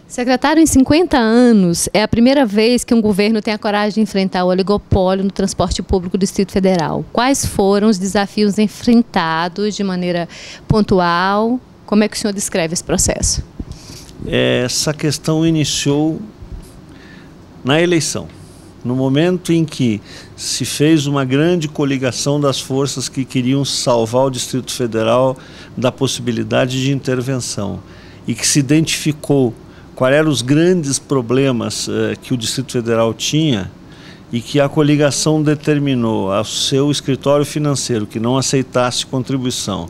Secretário, em 50 anos, é a primeira vez que um governo tem a coragem de enfrentar o oligopólio no transporte público do Distrito Federal. Quais foram os desafios enfrentados de maneira pontual? Como é que o senhor descreve esse processo? Essa questão iniciou na eleição, no momento em que se fez uma grande coligação das forças que queriam salvar o Distrito Federal da possibilidade de intervenção e que se identificou quais eram os grandes problemas que o Distrito Federal tinha e que a coligação determinou ao seu escritório financeiro que não aceitasse contribuição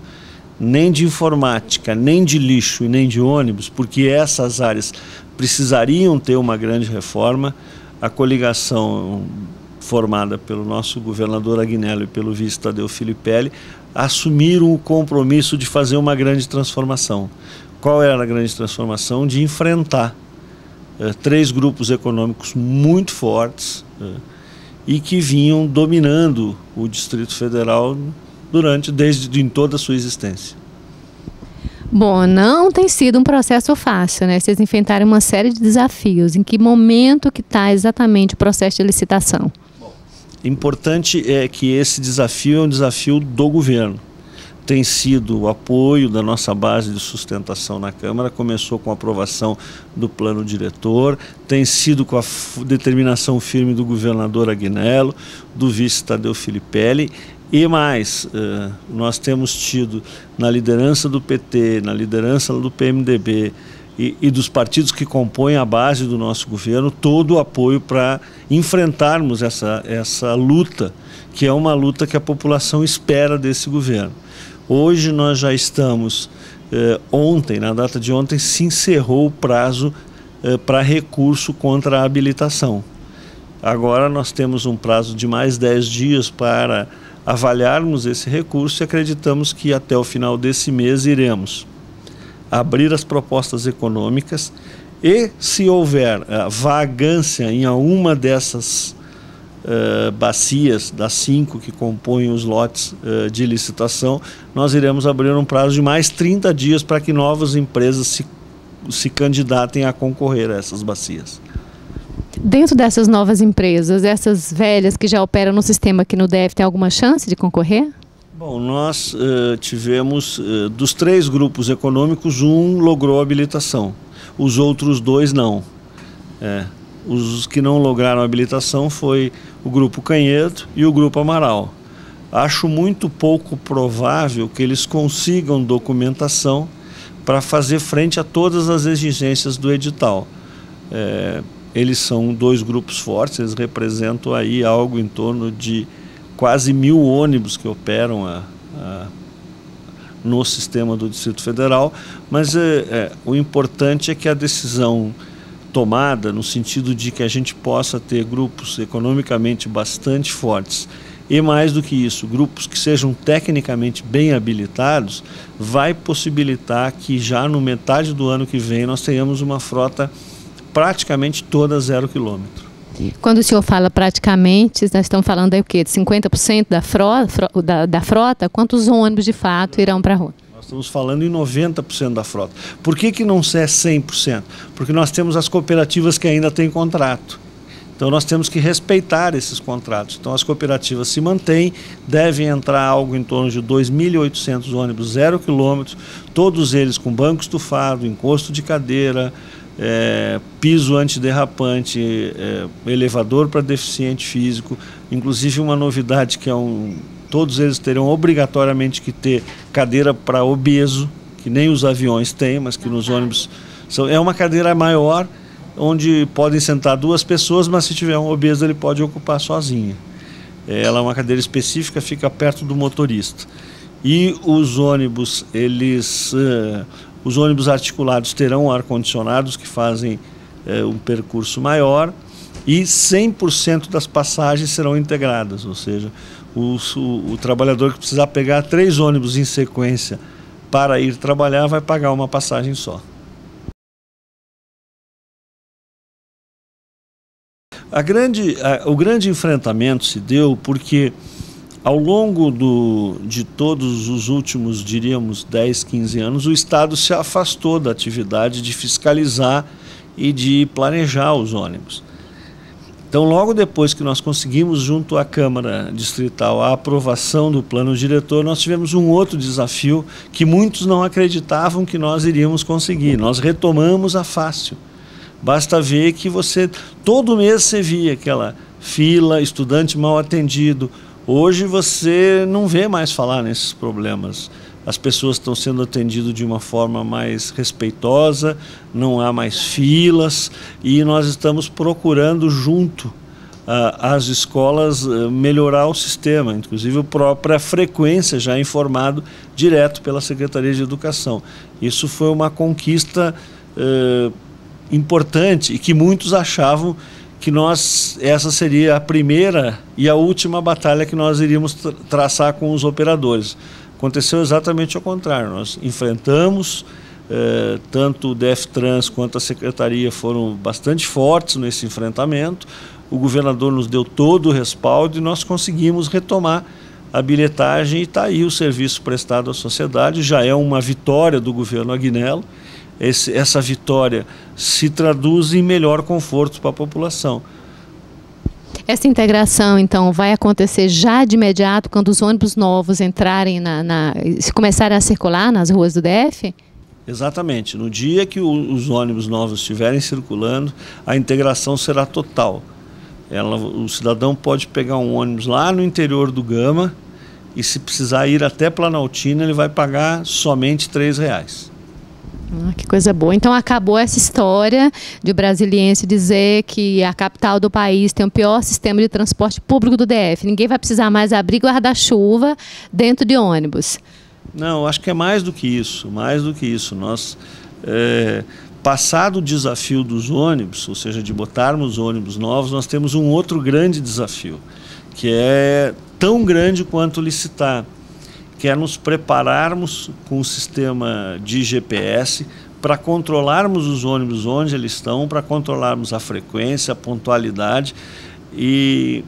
nem de informática, nem de lixo e nem de ônibus, porque essas áreas precisariam ter uma grande reforma. A coligação formada pelo nosso governador Agnello e pelo vice Tadeu Filipelli assumiram o compromisso de fazer uma grande transformação. Qual era a grande transformação? De enfrentar três grupos econômicos muito fortes e que vinham dominando o Distrito Federal desde em toda a sua existência. Bom, não tem sido um processo fácil, né? Vocês enfrentaram uma série de desafios. Em que momento que está exatamente o processo de licitação? Importante é que esse desafio é um desafio do governo. Tem sido o apoio da nossa base de sustentação na Câmara, começou com a aprovação do plano diretor, tem sido com a determinação firme do governador Agnello, do vice Tadeu Filipelli, e mais, nós temos tido na liderança do PT, na liderança do PMDB e dos partidos que compõem a base do nosso governo, todo o apoio para enfrentarmos essa luta, que é uma luta que a população espera desse governo. Hoje nós já estamos, na data de ontem, se encerrou o prazo para recurso contra a habilitação. Agora nós temos um prazo de mais 10 dias para avaliarmos esse recurso e acreditamos que até o final desse mês iremos abrir as propostas econômicas e, se houver vagância em alguma dessas bacias, das 5 que compõem os lotes de licitação, nós iremos abrir um prazo de mais 30 dias para que novas empresas se candidatem a concorrer a essas bacias. Dentro dessas novas empresas, essas velhas que já operam no sistema aqui no DF, tem alguma chance de concorrer? Bom, nós tivemos, dos 3 grupos econômicos, um logrou habilitação, os outros 2 não. Os que não lograram habilitação foi o Grupo Canhedo e o Grupo Amaral. Acho muito pouco provável que eles consigam documentação para fazer frente a todas as exigências do edital. Eles são 2 grupos fortes, eles representam aí algo em torno de quase 1000 ônibus que operam no sistema do Distrito Federal, mas o importante é que a decisão tomada no sentido de que a gente possa ter grupos economicamente bastante fortes e, mais do que isso, grupos que sejam tecnicamente bem habilitados, vai possibilitar que já no metade do ano que vem nós tenhamos uma frota praticamente toda 0 quilômetro. Quando o senhor fala praticamente, nós estamos falando aí o quê? De 50% da frota? Quantos ônibus de fato irão para a rua? Nós estamos falando em 90% da frota. Por que não é 100%? Porque nós temos as cooperativas que ainda têm contrato. Então nós temos que respeitar esses contratos. Então as cooperativas se mantêm, devem entrar algo em torno de 2.800 ônibus 0 quilômetros, todos eles com banco estufado, encosto de cadeira, piso antiderrapante, elevador para deficiente físico, inclusive uma novidade que todos eles terão obrigatoriamente que ter cadeira para obeso, que nem os aviões têm, mas que nos ônibus é uma cadeira maior, onde podem sentar 2 pessoas, mas se tiver um obeso ele pode ocupar sozinho. Ela é uma cadeira específica, fica perto do motorista. E os ônibus, os ônibus articulados terão ar-condicionados que fazem um percurso maior e 100% das passagens serão integradas, ou seja, o trabalhador que precisar pegar 3 ônibus em sequência para ir trabalhar vai pagar uma passagem só. O grande enfrentamento se deu porque ao longo de todos os últimos, diríamos, 10, 15 anos, o Estado se afastou da atividade de fiscalizar e de planejar os ônibus. Então, logo depois que nós conseguimos, junto à Câmara Distrital, a aprovação do plano diretor, nós tivemos um outro desafio que muitos não acreditavam que nós iríamos conseguir. Nós retomamos a Fácil. Basta ver que todo mês você via aquela fila, estudante mal atendido. Hoje você não vê mais falar nesses problemas. As pessoas estão sendo atendidas de uma forma mais respeitosa, não há mais filas e nós estamos procurando, junto às escolas, melhorar o sistema. Inclusive, a própria frequência já é informado direto pela Secretaria de Educação. Isso foi uma conquista importante e que muitos achavam que essa seria a primeira e a última batalha que nós iríamos traçar com os operadores. Aconteceu exatamente ao contrário. Nós enfrentamos, tanto o DEFTRANS quanto a Secretaria foram bastante fortes nesse enfrentamento. O governador nos deu todo o respaldo e nós conseguimos retomar a bilhetagem e está aí o serviço prestado à sociedade. Já é uma vitória do governo Agnello. Essa vitória se traduz em melhor conforto para a população. Essa integração, então, vai acontecer já de imediato quando os ônibus novos entrarem se começarem a circular nas ruas do DF? Exatamente. No dia que os ônibus novos estiverem circulando, a integração será total. O cidadão pode pegar um ônibus lá no interior do Gama e, se precisar ir até Planaltina, ele vai pagar somente R$3. Que coisa boa. Então acabou essa história de o brasiliense dizer que a capital do país tem o pior sistema de transporte público do DF. Ninguém vai precisar mais abrir guarda-chuva dentro de ônibus. Não, acho que é mais do que isso. Mais do que isso. Nós, passado o desafio dos ônibus, ou seja, de botarmos ônibus novos, nós temos um outro grande desafio, que é tão grande quanto licitar, que é nos prepararmos com o sistema de GPS para controlarmos os ônibus onde eles estão, para controlarmos a frequência, a pontualidade e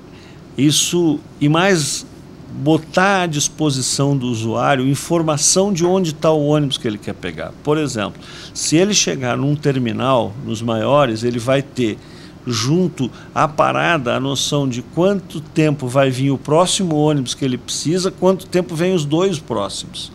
mais botar à disposição do usuário informação de onde está o ônibus que ele quer pegar. Por exemplo, se ele chegar num terminal, nos maiores, ele vai ter junto à parada a noção de quanto tempo vai vir o próximo ônibus que ele precisa, quanto tempo vem os dois próximos.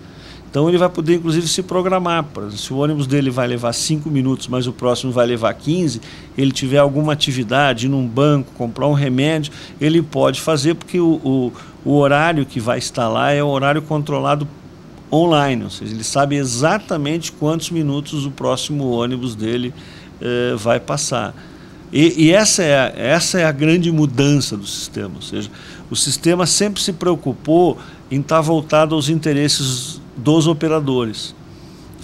Então ele vai poder inclusive se programar. Se o ônibus dele vai levar 5 minutos, mas o próximo vai levar 15, ele tiver alguma atividade, ir num banco, comprar um remédio, ele pode fazer, porque o horário que vai estar lá é o horário controlado online, ou seja, ele sabe exatamente quantos minutos o próximo ônibus dele vai passar. E essa é a grande mudança do sistema, ou seja, o sistema sempre se preocupou em estar voltado aos interesses dos operadores.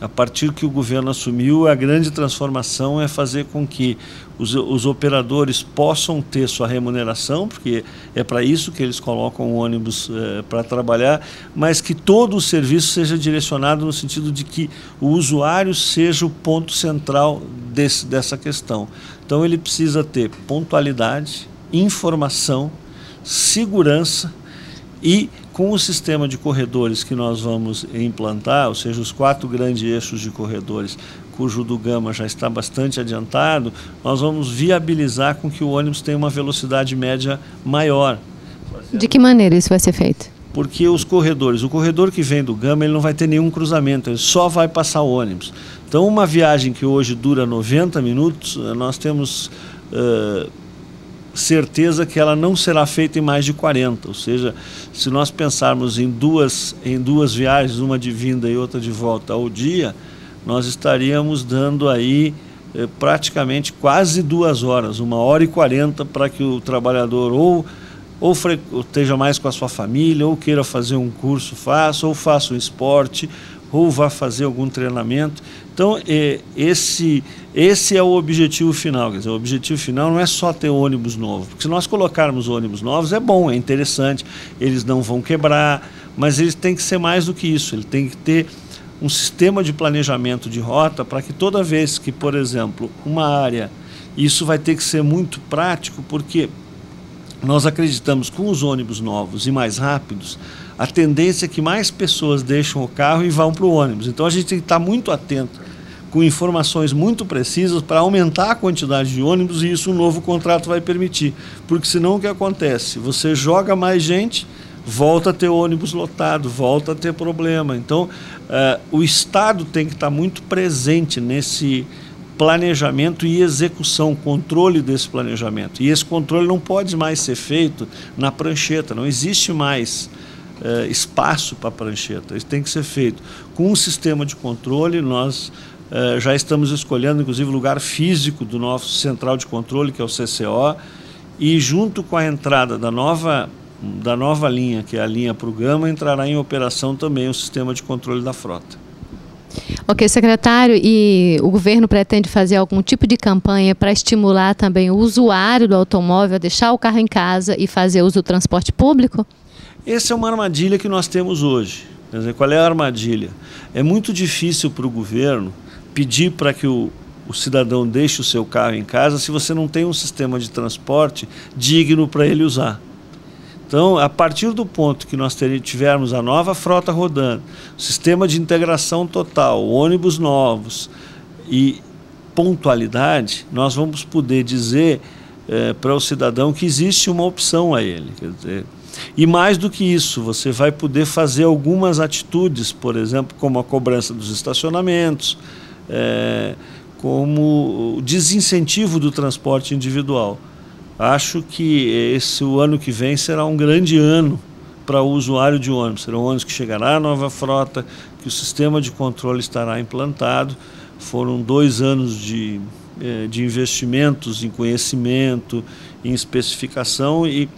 A partir que o governo assumiu, a grande transformação é fazer com que os operadores possam ter sua remuneração, porque é para isso que eles colocam o ônibus para trabalhar, mas que todo o serviço seja direcionado no sentido de que o usuário seja o ponto central dessa questão. Então ele precisa ter pontualidade, informação, segurança e com o sistema de corredores que nós vamos implantar, ou seja, os 4 grandes eixos de corredores, cujo do Gama já está bastante adiantado, nós vamos viabilizar com que o ônibus tenha uma velocidade média maior. De que maneira isso vai ser feito? Porque o corredor que vem do Gama, ele não vai ter nenhum cruzamento, ele só vai passar o ônibus. Então, uma viagem que hoje dura 90 minutos, nós temos certeza que ela não será feita em mais de 40, ou seja, se nós pensarmos em duas viagens, uma de vinda e outra de volta ao dia, nós estaríamos dando aí praticamente quase 2 horas, 1h40, para que o trabalhador ou esteja mais com a sua família, ou queira fazer um curso, ou faça um esporte, ou vá fazer algum treinamento. Então, esse é o objetivo final. Quer dizer, o objetivo final não é só ter ônibus novo, porque se nós colocarmos ônibus novos, é bom, é interessante, eles não vão quebrar, mas eles têm que ser mais do que isso, ele tem que ter um sistema de planejamento de rota para que toda vez que, por exemplo, uma área, isso vai ter que ser muito prático, porque nós acreditamos que com os ônibus novos e mais rápidos, a tendência é que mais pessoas deixam o carro e vão para o ônibus. Então a gente tem que estar muito atento com informações muito precisas para aumentar a quantidade de ônibus, e isso o novo contrato vai permitir. Porque senão o que acontece? Você joga mais gente, volta a ter ônibus lotado, volta a ter problema. Então, o Estado tem que estar muito presente nesse planejamento e execução, controle desse planejamento. E esse controle não pode mais ser feito na prancheta, não existe mais espaço para a prancheta. Isso tem que ser feito com um sistema de controle. Nós já estamos escolhendo, inclusive, o lugar físico do nosso central de controle, que é o CCO, e junto com a entrada da nova linha, que é a linha para o Gama, entrará em operação também o sistema de controle da frota. Ok, secretário, e o governo pretende fazer algum tipo de campanha para estimular também o usuário do automóvel a deixar o carro em casa e fazer uso do transporte público? Essa é uma armadilha que nós temos hoje. Quer dizer, qual é a armadilha? É muito difícil para o governo pedir para que o cidadão deixe o seu carro em casa se você não tem um sistema de transporte digno para ele usar. Então, a partir do ponto que nós tivermos a nova frota rodando, sistema de integração total, ônibus novos e pontualidade, nós vamos poder dizer para o cidadão que existe uma opção a ele. Quer dizer, e mais do que isso, você vai poder fazer algumas atitudes, por exemplo, como a cobrança dos estacionamentos, como o desincentivo do transporte individual. Acho que o ano que vem será um grande ano para o usuário de ônibus. Serão ônibus que chegará a nova frota, que o sistema de controle estará implantado. Foram 2 anos de investimentos em conhecimento, em especificação, e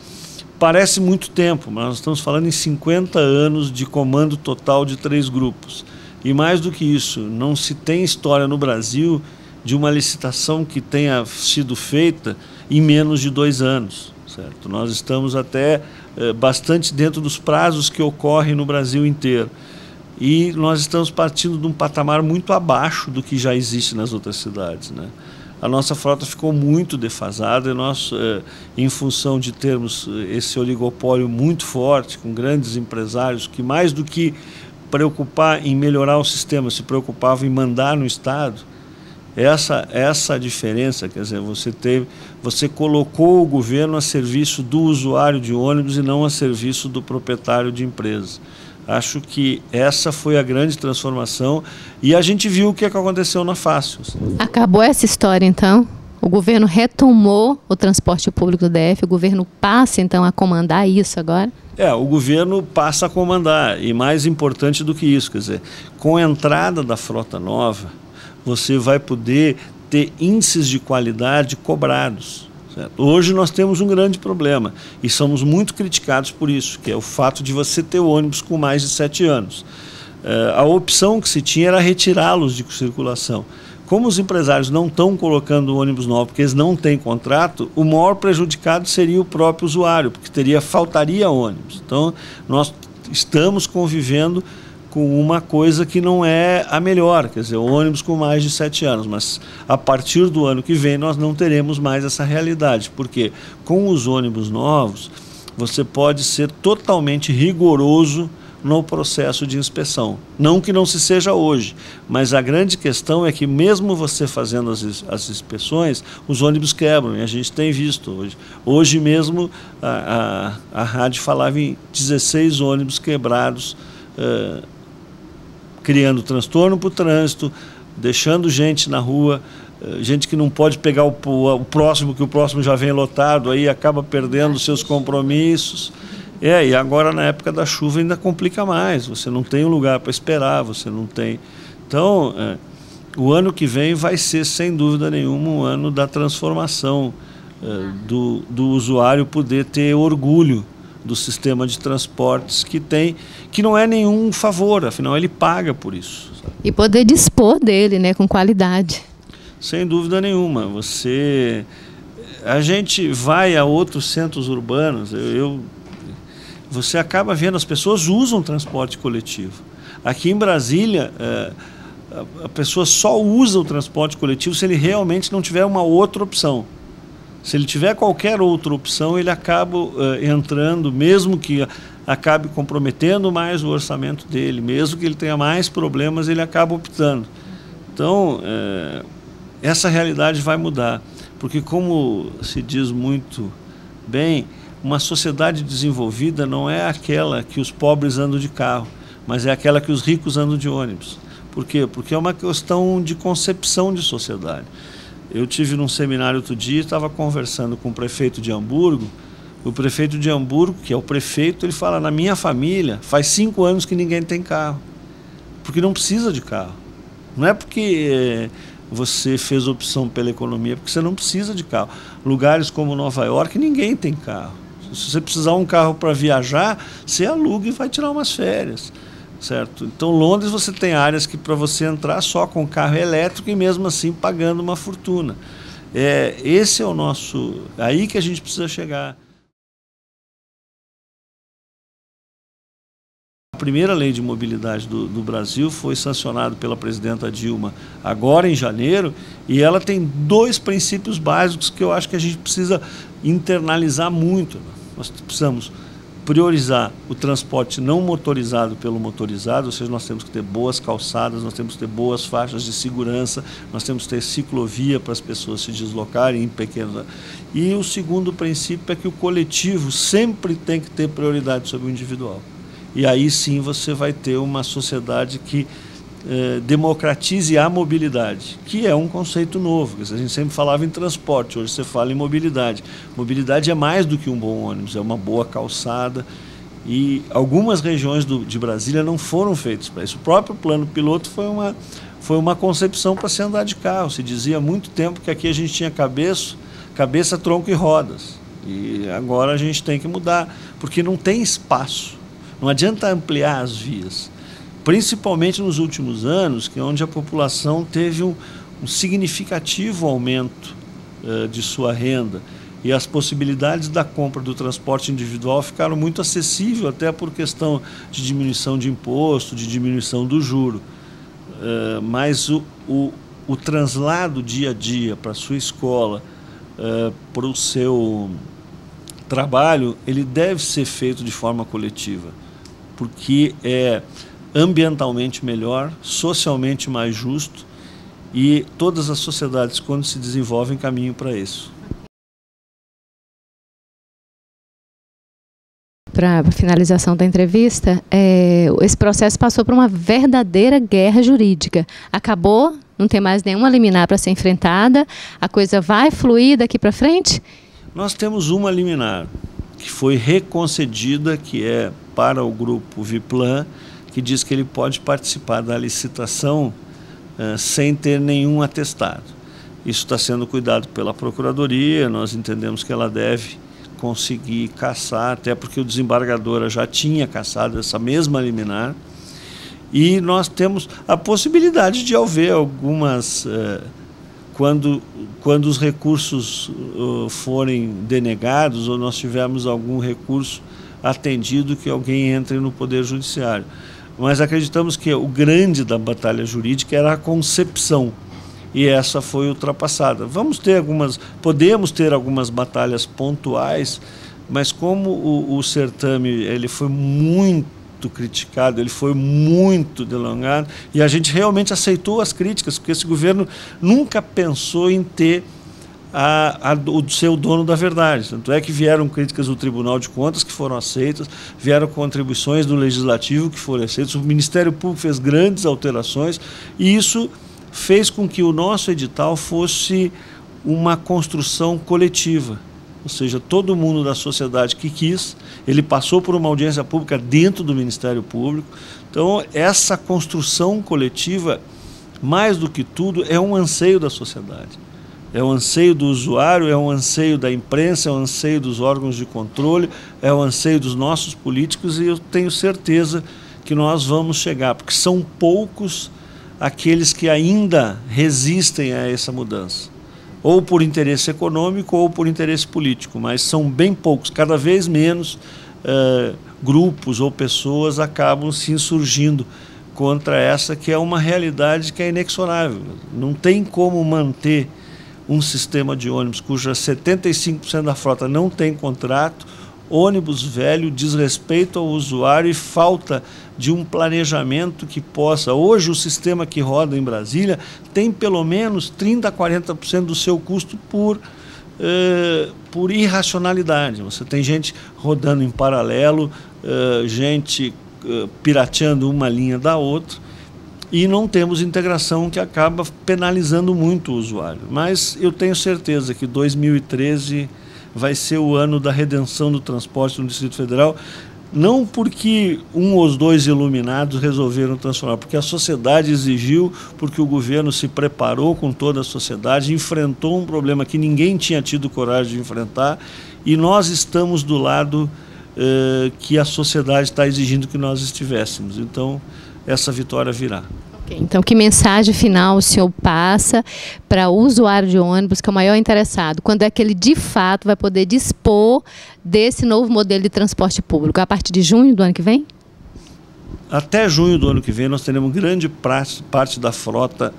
parece muito tempo, mas nós estamos falando em 50 anos de comando total de 3 grupos. E mais do que isso, não se tem história no Brasil de uma licitação que tenha sido feita em menos de 2 anos, certo? Nós estamos até bastante dentro dos prazos que ocorrem no Brasil inteiro. E nós estamos partindo de um patamar muito abaixo do que já existe nas outras cidades, né? A nossa frota ficou muito defasada e nós, em função de termos esse oligopólio muito forte, com grandes empresários que, mais do que preocupar em melhorar o sistema, se preocupavam em mandar no Estado, essa diferença, quer dizer, você colocou o governo a serviço do usuário de ônibus e não a serviço do proprietário de empresa. Acho que essa foi a grande transformação e a gente viu o que aconteceu na Fácil. Acabou essa história, então? O governo retomou o transporte público do DF, o governo passa, então, a comandar isso agora? O governo passa a comandar, e mais importante do que isso, quer dizer, com a entrada da frota nova, você vai poder ter índices de qualidade cobrados. Certo? Hoje nós temos um grande problema e somos muito criticados por isso, que é o fato de você ter ônibus com mais de 7 anos. A opção que se tinha era retirá-los de circulação. Como os empresários não estão colocando ônibus novo porque eles não têm contrato, o maior prejudicado seria o próprio usuário, porque faltaria ônibus. Então, nós estamos convivendo com uma coisa que não é a melhor, quer dizer, ônibus com mais de 7 anos, mas a partir do ano que vem nós não teremos mais essa realidade, porque com os ônibus novos você pode ser totalmente rigoroso no processo de inspeção. Não que não se seja hoje, mas a grande questão é que mesmo você fazendo as inspeções, os ônibus quebram, e a gente tem visto hoje. Hoje mesmo a rádio falava em 16 ônibus quebrados, criando transtorno para o trânsito, deixando gente na rua, gente que não pode pegar o próximo, que o próximo já vem lotado, aí acaba perdendo seus compromissos. E agora na época da chuva ainda complica mais, você não tem um lugar para esperar, você não tem... Então, o ano que vem vai ser, sem dúvida nenhuma, um ano da transformação do usuário poder ter orgulho do sistema de transportes que não é nenhum favor, afinal ele paga por isso. Sabe? E poder dispor dele, né, com qualidade. Sem dúvida nenhuma. A gente vai a outros centros urbanos, você acaba vendo, as pessoas usam transporte coletivo. Aqui em Brasília, a pessoa só usa o transporte coletivo se ele realmente não tiver uma outra opção. Se ele tiver qualquer outra opção, ele acaba entrando, mesmo que acabe comprometendo mais o orçamento dele, mesmo que ele tenha mais problemas, ele acaba optando. Então, essa realidade vai mudar, porque, como se diz muito bem, uma sociedade desenvolvida não é aquela que os pobres andam de carro, mas é aquela que os ricos andam de ônibus. Por quê? Porque é uma questão de concepção de sociedade. Eu tive num seminário outro dia, estava conversando com o prefeito de Hamburgo. O prefeito de Hamburgo, que é o prefeito, ele fala: na minha família faz 5 anos que ninguém tem carro, porque não precisa de carro. Não é porque você fez opção pela economia, porque você não precisa de carro. Lugares como Nova York, ninguém tem carro. Se você precisar de um carro para viajar, você aluga e vai tirar umas férias, certo? Então, Londres, você tem áreas que para você entrar só com carro elétrico e mesmo assim pagando uma fortuna. Esse é o nosso... aí que a gente precisa chegar. A primeira lei de mobilidade do Brasil foi sancionada pela presidenta Dilma agora em janeiro, e ela tem 2 princípios básicos que eu acho que a gente precisa internalizar muito. Nós precisamos priorizar o transporte não motorizado pelo motorizado, ou seja, nós temos que ter boas calçadas, nós temos que ter boas faixas de segurança, nós temos que ter ciclovia para as pessoas se deslocarem em pequenos... E o segundo princípio é que o coletivo sempre tem que ter prioridade sobre o individual. E aí sim você vai ter uma sociedade que democratize a mobilidade, que é um conceito novo. A gente sempre falava em transporte, hoje você fala em mobilidade. Mobilidade é mais do que um bom ônibus, é uma boa calçada. E algumas regiões de Brasília não foram feitas para isso. O próprio plano piloto foi uma concepção para se andar de carro. Se dizia há muito tempo que aqui a gente tinha cabeça, tronco e rodas. E agora a gente tem que mudar, porque não tem espaço. Não adianta ampliar as vias, principalmente nos últimos anos, que é onde a população teve um significativo aumento de sua renda, e as possibilidades da compra do transporte individual ficaram muito acessíveis, até por questão de diminuição de imposto, de diminuição do juro. Mas o translado dia a dia para a sua escola, para o seu trabalho, ele deve ser feito de forma coletiva, porque é ambientalmente melhor, socialmente mais justo, e todas as sociedades, quando se desenvolvem, caminham para isso. Para a finalização da entrevista, esse processo passou por uma verdadeira guerra jurídica. Acabou, não tem mais nenhuma liminar para ser enfrentada, a coisa vai fluir daqui para frente? Nós temos uma liminar que foi reconcedida, que é para o grupo Viplan, que diz que ele pode participar da licitação sem ter nenhum atestado. Isso está sendo cuidado pela Procuradoria, nós entendemos que ela deve conseguir cassar, até porque o desembargador já tinha cassado essa mesma liminar, e nós temos a possibilidade de haver algumas... Quando os recursos forem denegados, ou nós tivermos algum recurso atendido, que alguém entre no Poder Judiciário. Mas acreditamos que o grande da batalha jurídica era a concepção, e essa foi ultrapassada. Podemos ter algumas batalhas pontuais, mas como o certame ele foi muito criticado, ele foi muito delongado, e a gente realmente aceitou as críticas, porque esse governo nunca pensou em ter o seu dono da verdade. Tanto é que vieram críticas do Tribunal de Contas, que foram aceitas, vieram contribuições do Legislativo, que foram aceitas, o Ministério Público fez grandes alterações, e isso fez com que o nosso edital fosse uma construção coletiva. Ou seja, todo mundo da sociedade que quis, ele passou por uma audiência pública dentro do Ministério Público. Então, essa construção coletiva, mais do que tudo, é um anseio da sociedade. É um anseio do usuário, é um anseio da imprensa, é um anseio dos órgãos de controle, é um anseio dos nossos políticos, e eu tenho certeza que nós vamos chegar, porque são poucos aqueles que ainda resistem a essa mudança, ou por interesse econômico ou por interesse político, mas são bem poucos, cada vez menos grupos ou pessoas acabam se insurgindo contra essa, que é uma realidade que é inexorável. Não tem como manter um sistema de ônibus cuja 75% da frota não tem contrato, ônibus velho, desrespeito ao usuário e falta de um planejamento que possa... Hoje o sistema que roda em Brasília tem pelo menos 30% a 40% do seu custo por irracionalidade. Você tem gente rodando em paralelo, gente pirateando uma linha da outra, e não temos integração, que acaba penalizando muito o usuário. Mas eu tenho certeza que 2013 vai ser o ano da redenção do transporte no Distrito Federal, não porque um ou os dois iluminados resolveram transformar, porque a sociedade exigiu, porque o governo se preparou com toda a sociedade, enfrentou um problema que ninguém tinha tido coragem de enfrentar, e nós estamos do lado que a sociedade está exigindo que nós estivéssemos. Então, essa vitória virá. Então, que mensagem final o senhor passa para o usuário de ônibus, que é o maior interessado? Quando é que ele, de fato, vai poder dispor desse novo modelo de transporte público? A partir de junho do ano que vem? Até junho do ano que vem, nós teremos grande parte da frota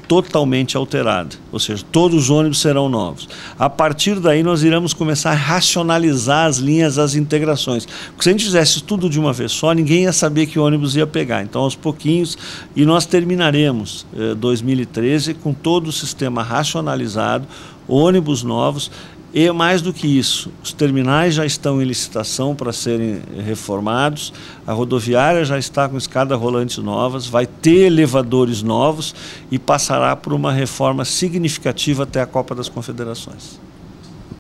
totalmente alterada, ou seja, todos os ônibus serão novos. A partir daí nós iremos começar a racionalizar as linhas, as integrações. Porque se a gente fizesse tudo de uma vez só, ninguém ia saber que ônibus ia pegar. Então, aos pouquinhos, e nós terminaremos 2013 com todo o sistema racionalizado, ônibus novos. E mais do que isso, os terminais já estão em licitação para serem reformados, a rodoviária já está com escadas rolantes novas, vai ter elevadores novos e passará por uma reforma significativa até a Copa das Confederações.